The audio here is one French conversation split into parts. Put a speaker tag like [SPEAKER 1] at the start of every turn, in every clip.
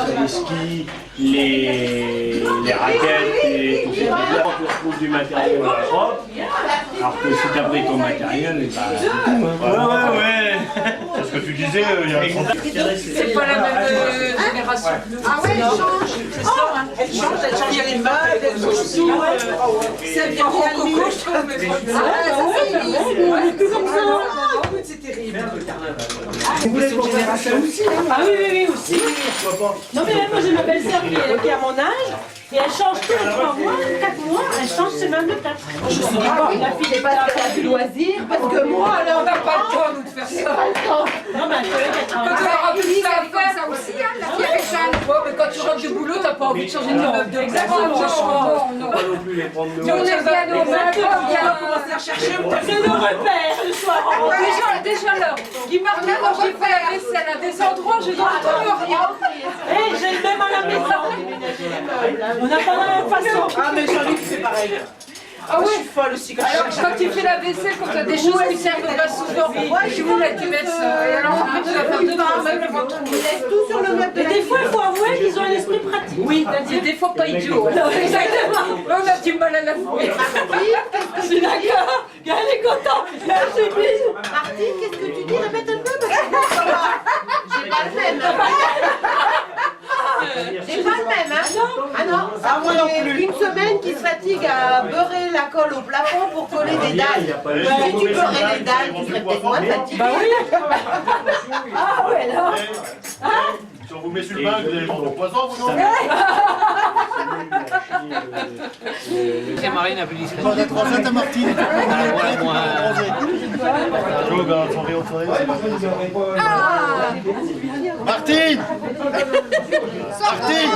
[SPEAKER 1] les skis, les raquettes et tout ça. Là, tu retrouves du matériel propre, alors que si tu as pris ton matériel, bah, c'est tout. Hein. Ouais.
[SPEAKER 2] C'est ce que tu disais il y a 30 ans.
[SPEAKER 3] C'est pas la même génération.
[SPEAKER 4] Ah ouais, elle change.
[SPEAKER 3] C'est ça, hein.
[SPEAKER 4] Elle change les meubles, elle change tout.
[SPEAKER 3] Ça vient en coco, je trouve, mais
[SPEAKER 4] on est plus comme ça. Écoute, c'est terrible. Vous voulez une génération aussi?
[SPEAKER 5] Ah oui, aussi. Non mais moi j'ai ma belle-sœur qui est à mon âge et elle change tous les 3 mois, 4 mois, elle change ses meubles de table. Je suis pas, la fille n'est pas là du loisir parce que moi alors
[SPEAKER 3] on n'a pas le temps nous de faire ça.
[SPEAKER 5] Non mais elle
[SPEAKER 3] Quand tu auras plus ça à faire, ça aussi, hein, la fille avec Jeanne. Mais quand tu rentres du boulot, t'as pas envie de changer de meuble.
[SPEAKER 5] Exactement.
[SPEAKER 3] Non.
[SPEAKER 1] Pas non plus les prendre de
[SPEAKER 3] On aime bien nos meubles, on vient
[SPEAKER 4] commencer à chercher.
[SPEAKER 5] c'est nos repères le soir.
[SPEAKER 3] Déjà là, Guy Martin, quand j'ai fait la vaisselle à des endroits, je n'en trouve rien.
[SPEAKER 5] Et j'ai le même à la maison. On n'a pas la même façon.
[SPEAKER 4] Ah mais Jean-Luc c'est pareil.
[SPEAKER 3] Ah
[SPEAKER 4] Je
[SPEAKER 3] ouais.
[SPEAKER 4] suis folle aussi quand
[SPEAKER 3] Alors quand tu fais la vaisselle, quand tu as des choses qui servent pas souvent, tu voulais que tu mettes ça. Et alors après tu vas faire deux trois meubles avant de trouver.
[SPEAKER 4] tout sur le meuble.
[SPEAKER 5] Et des fois, il faut avouer qu'ils ont un esprit pratique.
[SPEAKER 3] Oui, c'est des fois pas idiot. Exactement. On a du mal à la fouiller.
[SPEAKER 5] Je suis d'accord. Elle est contente. Elle se bise.
[SPEAKER 4] Martine, qu'est-ce que tu dis? Répète un peu parce que j'ai pas le même. J'ai pas le même, hein? Ah non, ah, moi non plus. Une semaine qui se fatigue à beurrer la colle au plafond pour coller des dalles. Si tu beurrais les dalles, tu serais peut-être moins fatigué.
[SPEAKER 5] Bah oui. Ah ouais, là.
[SPEAKER 2] Si on vous met sur le bain, vous allez prendre au poison, vous non?
[SPEAKER 6] C'est Marine a plus dit
[SPEAKER 2] Pas d'être enceinte à Martine. Martine! Martine!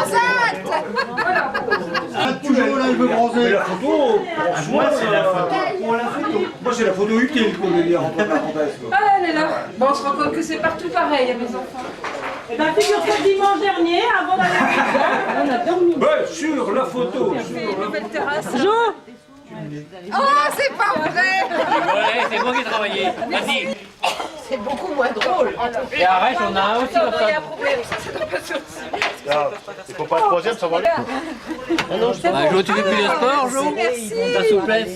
[SPEAKER 2] Toujours là, il veut bronzer.
[SPEAKER 1] La photo, moi c'est la photo pour la photo. Moi c'est la photo utile qu'on veut dire en parenthèse.
[SPEAKER 3] Ah elle est là. Bon, on se rend compte que c'est partout pareil à mes enfants.
[SPEAKER 5] Eh bien, figure-toi dimanche dernier, avant d'aller à l'école, on a dormi.
[SPEAKER 1] Ouais, sur la photo.
[SPEAKER 3] Nouvelle terrasse.
[SPEAKER 5] Bonjour.
[SPEAKER 3] Oh, c'est pas vrai.
[SPEAKER 6] Ouais, c'est moi qui ai travaillé. Vas-y.
[SPEAKER 4] C'est beaucoup moins drôle.
[SPEAKER 6] Et arrête, on a un aussi.
[SPEAKER 3] Il y a un problème, ça doit pas sortir.
[SPEAKER 2] Il faut pas le troisième, ça va aller.
[SPEAKER 6] Bah, Jo, tu fais plus de sport, Jo?
[SPEAKER 3] Merci.
[SPEAKER 6] Ta souplesse.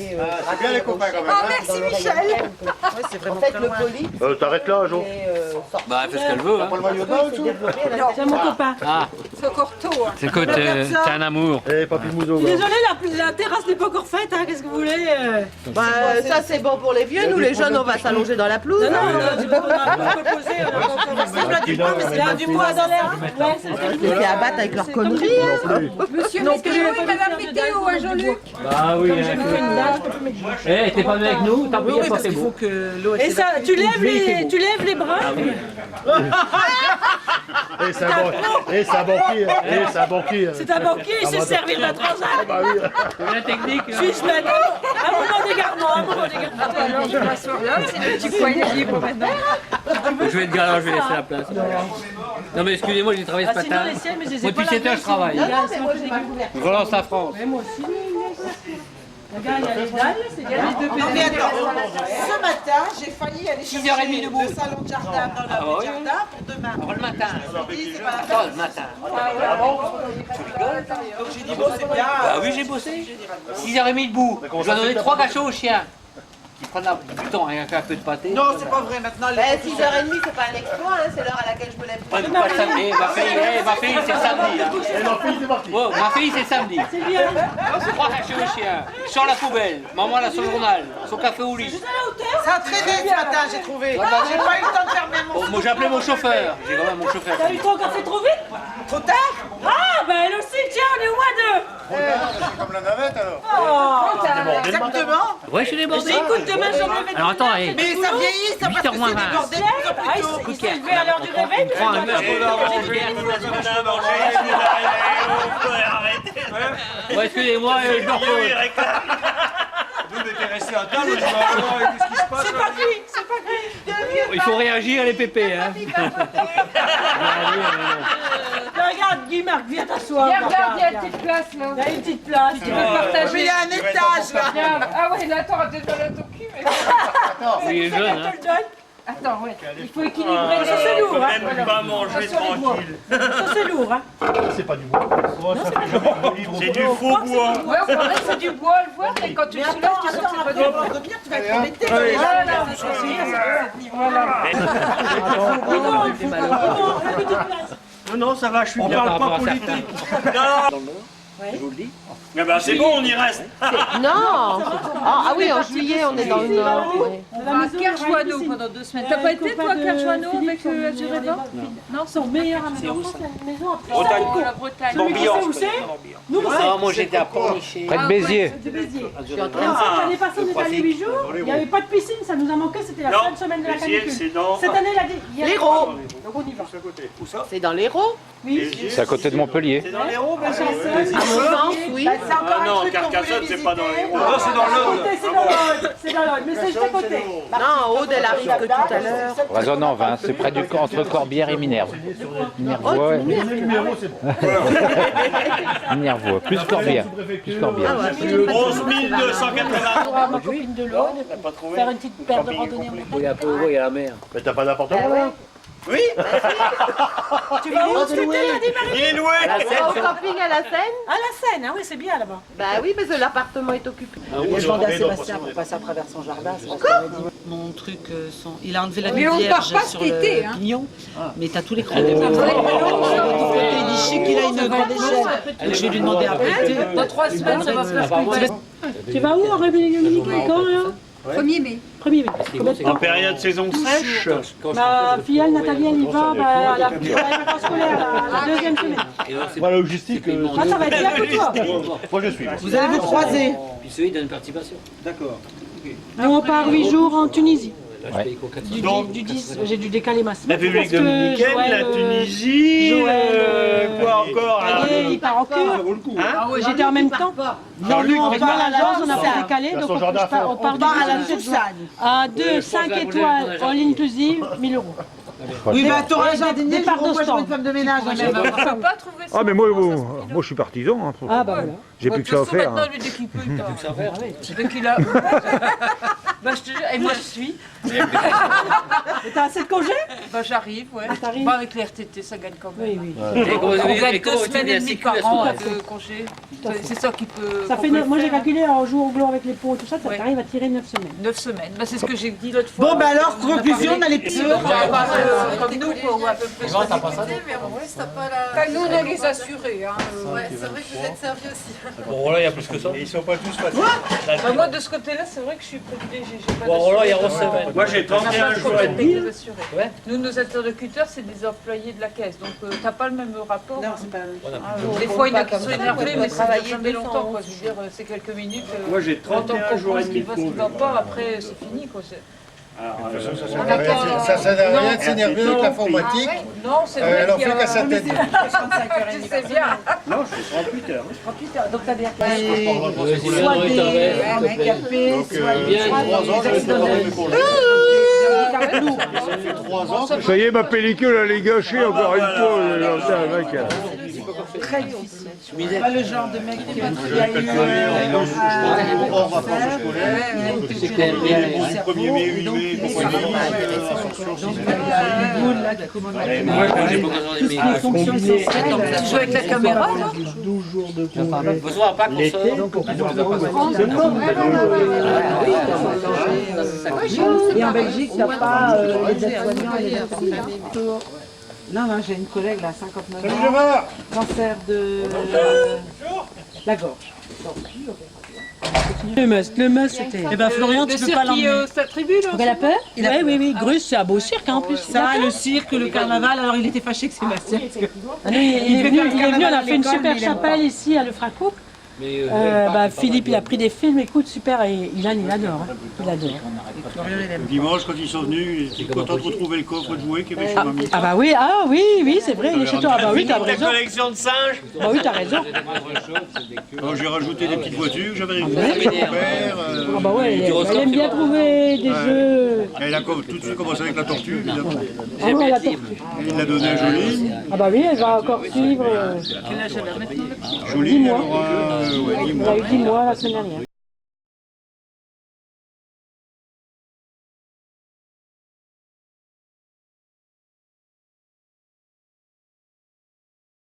[SPEAKER 2] C'est bien les copains quand même.
[SPEAKER 3] Oh, merci Michel.
[SPEAKER 4] En fait, le polype
[SPEAKER 2] T'arrêtes là, Jo.
[SPEAKER 6] Bah, elle fait ce qu'elle veut. Hein.
[SPEAKER 2] Pas le maillot de bain ou tout?
[SPEAKER 5] C'est mon copain.
[SPEAKER 6] Ah,
[SPEAKER 3] C'est encore tôt. Hein.
[SPEAKER 6] c'est que t'es un amour.
[SPEAKER 2] Eh, papy Mouzo.
[SPEAKER 5] Désolée, la terrasse n'est pas encore faite, hein, qu'est-ce que vous voulez
[SPEAKER 4] Bah, ça c'est bon pour les vieux, nous les jeunes on va s'allonger dans la pelouse.
[SPEAKER 5] Non, non, c'est pas qu'on a pas proposé, on a pas encore
[SPEAKER 4] C'est là du poids dans l'air.
[SPEAKER 5] Ouais, c'est ça.
[SPEAKER 4] Ils se abattent avec leurs conneries.
[SPEAKER 3] Monsieur, est-ce que vous madame météo, hein, Jean-Luc?
[SPEAKER 6] Bah oui, eh, t'es pas venu avec nous, tant pis, il a pas fait beau.
[SPEAKER 5] Et ça, tu lèves les bras.
[SPEAKER 2] Eh, c'est un banquier. Eh, c'est un banquier.
[SPEAKER 5] C'est un banquier, il sait servir d'un transat.
[SPEAKER 2] Bah oui.
[SPEAKER 6] La technique.
[SPEAKER 5] Suis-je maintenant un moment d'égarement, un moment d'égarement.
[SPEAKER 3] Alors je m'assois là, c'est le petit coin libre maintenant.
[SPEAKER 6] Je vais être galère, je vais laisser la place. Non mais excusez-moi, j'ai travaillé ce
[SPEAKER 5] Ah, sinon
[SPEAKER 6] matin.
[SPEAKER 5] les siennes, mais je les ai
[SPEAKER 6] Moi
[SPEAKER 5] pas
[SPEAKER 6] depuis 7 heures je travaille. Je relance la France.
[SPEAKER 5] Mais moi aussi. Regarde, il y a les dalles, c'est bien.
[SPEAKER 4] Non mais attends, ce matin j'ai failli aller
[SPEAKER 6] 6h30
[SPEAKER 4] chercher
[SPEAKER 6] debout.
[SPEAKER 4] le salon de jardin dans le jardin pour demain.
[SPEAKER 6] Oh, le matin.
[SPEAKER 4] Je dis, c'est pas la
[SPEAKER 6] Oh, le matin.
[SPEAKER 4] Donc j'ai dit bon c'est bien.
[SPEAKER 6] Bah oui, j'ai bossé. 6h30 debout. Je dois donner 3 cachots aux chiens. Qui prennent du temps avec un peu de pâté.
[SPEAKER 4] Non c'est pas vrai maintenant. 6h30 c'est pas un exploit, hein, c'est l'heure à laquelle je me lève.
[SPEAKER 6] Ouais, mais pas le samedi. Ma fille c'est le samedi. Hein.
[SPEAKER 2] Et ma fille, c'est parti.
[SPEAKER 6] Oh, ma fille c'est le samedi.
[SPEAKER 5] C'est bien.
[SPEAKER 6] 3 cachots aux chiens. Je sors la poubelle. Maman là son journal. Son café au lit.
[SPEAKER 4] Ça a traîné ce matin j'ai trouvé. J'ai pas eu le temps de faire même
[SPEAKER 6] Oh, moi j'ai appelé mon chauffeur. J'ai quand même mon chauffeur.
[SPEAKER 5] T'as eu ton café trop vite?
[SPEAKER 4] trop tard.
[SPEAKER 5] Ah, bah elle aussi, tiens, on est au mois
[SPEAKER 2] C'est comme la navette alors.
[SPEAKER 5] de...
[SPEAKER 4] Exactement.
[SPEAKER 6] Ouais, je suis débordé.
[SPEAKER 5] Écoute, demain, j'en vais.
[SPEAKER 6] Alors attends, hey.
[SPEAKER 4] Mais ça vieillit, ça parce que
[SPEAKER 6] 8h moins
[SPEAKER 4] c'est
[SPEAKER 6] 20.
[SPEAKER 4] débordé de plus en plus
[SPEAKER 5] Ah,
[SPEAKER 4] tôt.
[SPEAKER 5] il s'est levé à l'heure du réveil.
[SPEAKER 6] Prends un verre. Ouais, excusez-moi, je me repose.
[SPEAKER 1] Nous, on était restés à table, on dit qu'est-ce qui se passe?
[SPEAKER 5] C'est pas cuit, c'est pas cuit.
[SPEAKER 6] Il faut réagir les pépés, hein.
[SPEAKER 5] Regarde, Guy-Marc, viens t'asseoir.
[SPEAKER 3] Viens, regarde, il y a une petite place là.
[SPEAKER 5] Il y a une petite place.
[SPEAKER 3] Tu peux partager.
[SPEAKER 4] Mais il y a un étage là.
[SPEAKER 3] Viens. Ah ouais, là, t'auras peut-être mal à ton cul. Mais...
[SPEAKER 6] Oui, il est jeune,
[SPEAKER 5] Je
[SPEAKER 6] hein.
[SPEAKER 5] te le donne.
[SPEAKER 3] Attends, ouais.
[SPEAKER 5] Il faut équilibrer. Ça c'est lourd, hein.
[SPEAKER 1] Même pas manger tranquille.
[SPEAKER 5] Ça c'est lourd, hein.
[SPEAKER 2] C'est pas du bois.
[SPEAKER 1] C'est du faux bois.
[SPEAKER 3] Ouais, on croirait que c'est du bois à le voir, mais quand tu le soulèves, tu sens que c'est pas du bois.
[SPEAKER 4] revenir, tu vas être embêté.
[SPEAKER 1] Non, ça va, je suis bien.
[SPEAKER 6] parle pas
[SPEAKER 1] politique.
[SPEAKER 6] Je vous le dis.
[SPEAKER 1] Ah ben c'est bon, on y reste.
[SPEAKER 4] Non. Ah oui, en juillet, on est dans le nord. ouais.
[SPEAKER 3] On va à Kerjoano pendant 2 semaines. T'as pas été, toi, à Kerjoano avec Azureva?
[SPEAKER 5] Non, son meilleur ami d'enfance, c'est une maison à
[SPEAKER 1] Bretagne.
[SPEAKER 3] La Bretagne.
[SPEAKER 5] Celui qui sait où c'est? Nous, on sait.
[SPEAKER 6] Non, moi j'étais à Pornichet.
[SPEAKER 7] Près de Béziers.
[SPEAKER 5] De Béziers.
[SPEAKER 1] Ah,
[SPEAKER 5] L'année passée, on est allé 8 jours. Il n'y avait pas de piscine, ça nous a manqué. C'était la
[SPEAKER 1] Non,
[SPEAKER 5] seule semaine de la
[SPEAKER 1] Béziers,
[SPEAKER 5] canicule.
[SPEAKER 1] c'est dans-
[SPEAKER 5] Cette année, il y a
[SPEAKER 4] L'Hérault.
[SPEAKER 5] Donc on y va.
[SPEAKER 4] C'est dans l'Hérault.
[SPEAKER 5] Oui.
[SPEAKER 7] C'est à côté de Montpellier.
[SPEAKER 1] C'est dans l'Hérault,
[SPEAKER 5] À
[SPEAKER 1] Béziers.
[SPEAKER 5] Chassel.
[SPEAKER 4] À mon sens, oui.
[SPEAKER 1] Ah non, Carcassonne, c'est pas dans l'Hérault. Non, c'est dans
[SPEAKER 5] À côté, c'est dans l'Aude. C'est dans l'Aude, mais c'est juste à côté.
[SPEAKER 4] Non, Aude, elle arrive que tout à l'heure.
[SPEAKER 7] Raisonnant, hein, c'est près entre Corbière et Minerve. Minervois, ouais. Minervois, plus Corbière. Plus Corbière.
[SPEAKER 1] 11 280.
[SPEAKER 5] Ma copine de l'Aude, faire une petite paire de randonnée en montagne.
[SPEAKER 6] Il y a un peu il y a la mer.
[SPEAKER 2] Mais t'as pas d'appartement?
[SPEAKER 1] Oui,
[SPEAKER 5] Tu vas où cet été, là, dis Marie?
[SPEAKER 1] il est loué.
[SPEAKER 4] Au camping à la Seine.
[SPEAKER 5] À la Seine, ah oui, c'est bien là-bas.
[SPEAKER 4] Bah oui, parce que l'appartement est occupé.
[SPEAKER 8] J'ai demandé à Sébastien pour passer à travers son jardin. Sébastien m'a dit mon truc, il a enlevé la
[SPEAKER 3] Mais on
[SPEAKER 8] nuit
[SPEAKER 3] part
[SPEAKER 8] vierge
[SPEAKER 3] pas
[SPEAKER 8] sur
[SPEAKER 3] cet été,
[SPEAKER 8] le
[SPEAKER 3] hein.
[SPEAKER 8] pignon, mais t'as tous les creux des Il dit, je sais qu'il a une grande échelle. Je vais lui demander à prêter.
[SPEAKER 3] Dans 3 semaines, ça va se faire.
[SPEAKER 5] Tu vas où en République dominicaine? Quand là?
[SPEAKER 3] 1er mai.
[SPEAKER 5] 1er mai. Combien de
[SPEAKER 1] En
[SPEAKER 5] temps?
[SPEAKER 1] période saison sèche.
[SPEAKER 5] Ma filleule Nathalie, elle y va à la vacances scolaires, la deuxième semaine.
[SPEAKER 2] Moi, la logistique,
[SPEAKER 5] Ah, ça va être bien pour toi.
[SPEAKER 2] moi je suis.
[SPEAKER 8] Vous allez vous croiser.
[SPEAKER 6] Puis celui donne une participation.
[SPEAKER 1] D'accord.
[SPEAKER 5] Nous, on part 8 jours en Tunisie.
[SPEAKER 6] Je paye quoi 400.
[SPEAKER 1] Donc,
[SPEAKER 5] Du 10, j'ai dû décaler ma semaine.
[SPEAKER 1] République
[SPEAKER 5] parce que
[SPEAKER 1] dominicaine,
[SPEAKER 5] Joël,
[SPEAKER 1] la Tunisie,
[SPEAKER 5] Joël,
[SPEAKER 1] quoi encore là
[SPEAKER 5] Allez, il part en cure. J'étais en même temps. Non, nous, on part à l'agence, on a pas décalé, donc on part à la Sousane. À 2, 5 étoiles, all inclusive, 1000 €.
[SPEAKER 8] Oui, bah t'auras un jardinier,
[SPEAKER 5] Départ
[SPEAKER 8] je vous
[SPEAKER 5] d'Ostende.
[SPEAKER 8] une femme de ménage.
[SPEAKER 3] On peut pas trouver ça.
[SPEAKER 2] Ah, mais moi je suis partisan. Hein.
[SPEAKER 5] Ah bah voilà.
[SPEAKER 2] J'ai plus que ça à faire.
[SPEAKER 3] Maintenant, lui, dès qu'il peut, il part. Dès qu'il a. Bah, je te jure, et moi, je suis.
[SPEAKER 5] Et t'as assez de congés?
[SPEAKER 3] Bah, j'arrive, ouais.
[SPEAKER 5] t'arrives.
[SPEAKER 3] Bah, avec les RTT, ça gagne quand même.
[SPEAKER 5] Oui, oui.
[SPEAKER 3] On gagne
[SPEAKER 6] Et
[SPEAKER 3] 2
[SPEAKER 6] comment
[SPEAKER 3] semaines
[SPEAKER 6] tu
[SPEAKER 3] et
[SPEAKER 6] dis,
[SPEAKER 3] demie
[SPEAKER 6] la
[SPEAKER 3] par an
[SPEAKER 6] circulation,
[SPEAKER 3] de congé. C'est ça qui peut.
[SPEAKER 5] Ça fait, moi j'ai calculé en jour au gland avec les pots et tout ça, ça
[SPEAKER 3] Ouais.
[SPEAKER 5] t'arrive à tirer 9 semaines.
[SPEAKER 3] 9 semaines. Bah, c'est ce que j'ai dit l'autre fois.
[SPEAKER 8] Bon, bah alors, conclusion, on a les petits.
[SPEAKER 3] Comme nous, quoi, ou à peu près.
[SPEAKER 6] t'as pas ça?
[SPEAKER 3] Enfin, nous, on a les assurés. Hein.
[SPEAKER 4] C'est vrai que vous êtes servi aussi.
[SPEAKER 6] Bon, là, il y a plus que ça.
[SPEAKER 1] Ils sont pas tous fatigués.
[SPEAKER 3] Bah, moi, de ce côté-là, c'est vrai que je suis privilégiée. J'ai pas
[SPEAKER 6] Bon, là, il y a
[SPEAKER 3] d'assuré.
[SPEAKER 6] 11 semaines.
[SPEAKER 1] Moi j'ai
[SPEAKER 3] On n'a
[SPEAKER 1] 31
[SPEAKER 3] pas de
[SPEAKER 1] jours et
[SPEAKER 3] problème
[SPEAKER 1] demi.
[SPEAKER 3] avec les assurés.
[SPEAKER 6] Ouais.
[SPEAKER 3] Nous, nos interlocuteurs, c'est des employés de la caisse. Donc, t'as pas le même rapport.
[SPEAKER 8] Non, c'est pas.
[SPEAKER 3] Des fois, il y en a qui sont énervés, mais travailler dès longtemps. Quoi. Je veux dire, c'est quelques minutes.
[SPEAKER 1] Moi j'ai
[SPEAKER 3] Le temps
[SPEAKER 1] 31
[SPEAKER 3] qu'on
[SPEAKER 1] jours
[SPEAKER 3] comprend
[SPEAKER 1] et
[SPEAKER 3] ce
[SPEAKER 1] demi
[SPEAKER 3] qui
[SPEAKER 1] de
[SPEAKER 3] va, ce qui
[SPEAKER 1] congé.
[SPEAKER 3] va pas, après, c'est fini. Quoi.
[SPEAKER 1] Alors,
[SPEAKER 9] Ça sert à rien de s'énerver avec l'informatique.
[SPEAKER 3] Non, c'est vrai
[SPEAKER 9] Elle en
[SPEAKER 3] qu'il y
[SPEAKER 9] fait
[SPEAKER 3] a...
[SPEAKER 9] qu'à sa tête.
[SPEAKER 3] Je sais bien.
[SPEAKER 1] non, je fais 38 heures.
[SPEAKER 5] 38 heures, donc t'as-dire
[SPEAKER 8] Soit des handicapés, soit
[SPEAKER 9] Il y a 3 ans, j'avais pas encore mes congés.
[SPEAKER 2] Ça y est, ma pellicule elle est gâchée encore une fois.
[SPEAKER 8] très difficile. Pas le genre de mec qui a eu
[SPEAKER 9] Hors vacances scolaires.
[SPEAKER 6] C'est clair.
[SPEAKER 9] 1er mai, 8 mai, compagnie.
[SPEAKER 8] les boules là qui commandent la
[SPEAKER 6] Moi, j'ai pas besoin de mes.
[SPEAKER 5] fonction essentielle.
[SPEAKER 3] Tu joues avec la caméra, là?
[SPEAKER 6] Besoin pas qu'on
[SPEAKER 8] Et en Belgique, t'as pas les aides-soignants et les infirmières. Non, non, j'ai une collègue là, 59 ans, cancer de la gorge.
[SPEAKER 5] Le must c'était.
[SPEAKER 8] Eh ben Florian, tu peux pas l'emmener.
[SPEAKER 3] Sa tribu, là?
[SPEAKER 5] Elle a peur? Oui, Grus, c'est un beau cirque hein, en plus.
[SPEAKER 8] Ça, le cirque, le carnaval, alors il était fâché que Sébastien. Parce que...
[SPEAKER 5] Ah non, il est venu, on a fait une super chapelle ici à Le Fracoupe. Philippe, il a pris des films, écoute, super, et Ilan, il adore. Hein. Il adore.
[SPEAKER 9] Dimanche, quand ils sont venus, ils étaient contents de retrouver le coffre de jouets qu'il y avait chez mamie.
[SPEAKER 5] Ah bah oui, c'est vrai, il est chez toi. Ah bah oui, t'as
[SPEAKER 1] Ta
[SPEAKER 5] raison.
[SPEAKER 1] collection de singes.
[SPEAKER 5] Bah oui, t'as raison.
[SPEAKER 9] Alors j'ai rajouté des petites voitures, j'avais récupéré chez mon père.
[SPEAKER 5] Ah bah ouais, elle aime bien trouver des jeux.
[SPEAKER 9] Et elle a tout de suite commencé avec la tortue, évidemment.
[SPEAKER 5] Ah ouais, la tortue.
[SPEAKER 9] Et il l'a donné à Jolie.
[SPEAKER 5] Ah bah oui, elle va encore suivre.
[SPEAKER 3] Quel âge elle a maintenant?
[SPEAKER 9] Jolie,
[SPEAKER 5] 10
[SPEAKER 9] elle
[SPEAKER 5] mois.
[SPEAKER 9] aura 10
[SPEAKER 5] Elle
[SPEAKER 9] mois.
[SPEAKER 5] a eu 10 mois la semaine dernière.